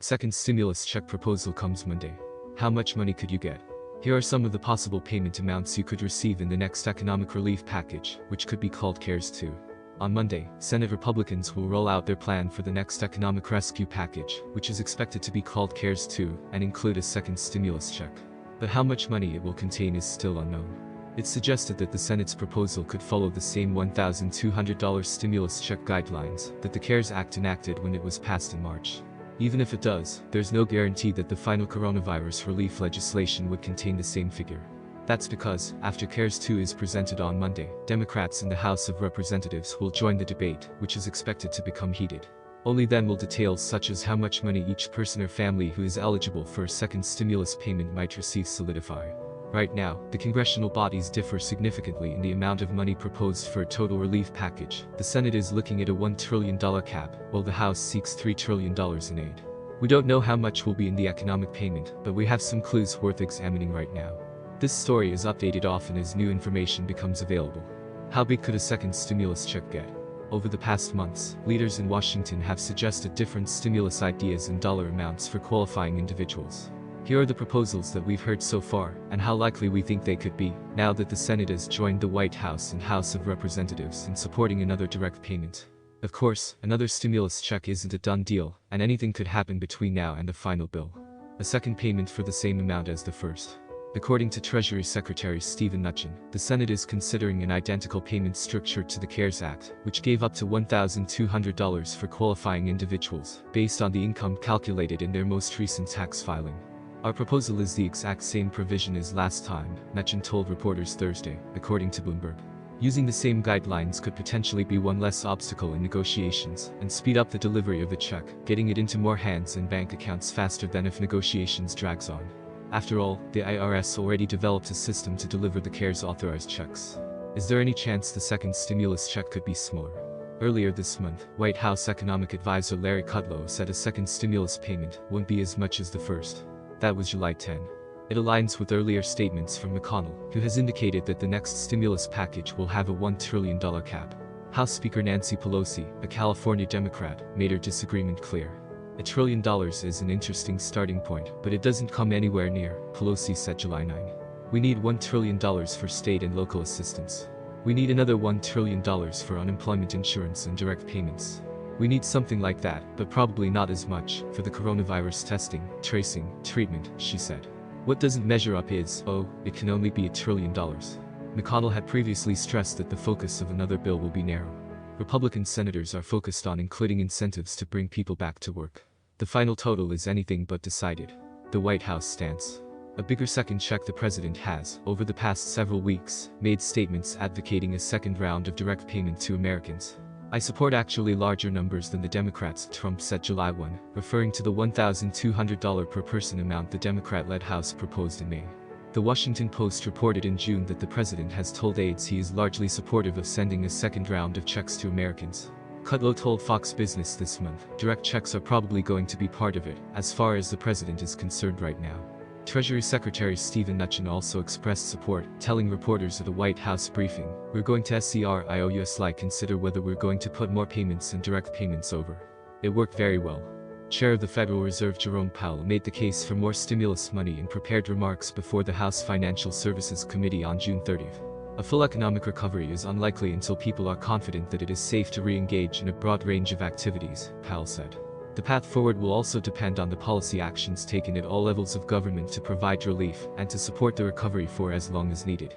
Second stimulus check proposal comes Monday. How much money could you get? Here are some of the possible payment amounts you could receive in the next economic relief package, which could be called CARES 2. On Monday, Senate Republicans will roll out their plan for the next economic rescue package, which is expected to be called CARES 2 and include a second stimulus check. But how much money it will contain is still unknown. It's suggested that the Senate's proposal could follow the same $1,200 stimulus check guidelines that the CARES Act enacted when it was passed in March. Even if it does, there's no guarantee that the final coronavirus relief legislation would contain the same figure. That's because, after CARES 2 is presented on Monday, Democrats in the House of Representatives will join the debate, which is expected to become heated. Only then will details such as how much money each person or family who is eligible for a second stimulus payment might receive solidify. Right now, the congressional bodies differ significantly in the amount of money proposed for a total relief package. The Senate is looking at a $1 trillion cap, while the House seeks $3 trillion in aid. We don't know how much will be in the economic payment, but we have some clues worth examining right now. This story is updated often as new information becomes available. How big could a second stimulus check get? Over the past months, leaders in Washington have suggested different stimulus ideas and dollar amounts for qualifying individuals. Here are the proposals that we've heard so far, and how likely we think they could be, now that the Senate has joined the White House and House of Representatives in supporting another direct payment. Of course, another stimulus check isn't a done deal, and anything could happen between now and the final bill. A second payment for the same amount as the first. According to Treasury Secretary Steven Mnuchin, the Senate is considering an identical payment structure to the CARES Act, which gave up to $1,200 for qualifying individuals, based on the income calculated in their most recent tax filing. Our proposal is the exact same provision as last time, Mnuchin told reporters Thursday, according to Bloomberg. Using the same guidelines could potentially be one less obstacle in negotiations, and speed up the delivery of the check, getting it into more hands and bank accounts faster than if negotiations drags on. After all, the IRS already developed a system to deliver the CARES authorized checks. Is there any chance the second stimulus check could be smaller? Earlier this month, White House economic advisor Larry Kudlow said a second stimulus payment won't be as much as the first. That was July 10. It aligns with earlier statements from McConnell, who has indicated that the next stimulus package will have a $1 trillion cap. House Speaker Nancy Pelosi, a California Democrat, made her disagreement clear. $1 trillion is an interesting starting point, but it doesn't come anywhere near, Pelosi said July 9. We need $1 trillion for state and local assistance. We need another $1 trillion for unemployment insurance and direct payments. We need something like that, but probably not as much, for the coronavirus testing, tracing, treatment, she said. What doesn't measure up is, it can only be $1 trillion. McConnell had previously stressed that the focus of another bill will be narrow. Republican senators are focused on including incentives to bring people back to work. The final total is anything but decided. The White House stance. A bigger second check. The president has, over the past several weeks, made statements advocating a second round of direct payment to Americans. I support actually larger numbers than the Democrats, Trump said July 1, referring to the $1,200 per person amount the Democrat-led House proposed in May. The Washington Post reported in June that the president has told aides he is largely supportive of sending a second round of checks to Americans. Kudlow told Fox Business this month, direct checks are probably going to be part of it, as far as the president is concerned right now. Treasury Secretary Steven Mnuchin also expressed support, telling reporters at the White House briefing, "We're going to seriously consider whether we're going to put more payments and direct payments over." It worked very well. Chair of the Federal Reserve Jerome Powell made the case for more stimulus money in prepared remarks before the House Financial Services Committee on June 30. A full economic recovery is unlikely until people are confident that it is safe to re-engage in a broad range of activities, Powell said. The path forward will also depend on the policy actions taken at all levels of government to provide relief and to support the recovery for as long as needed.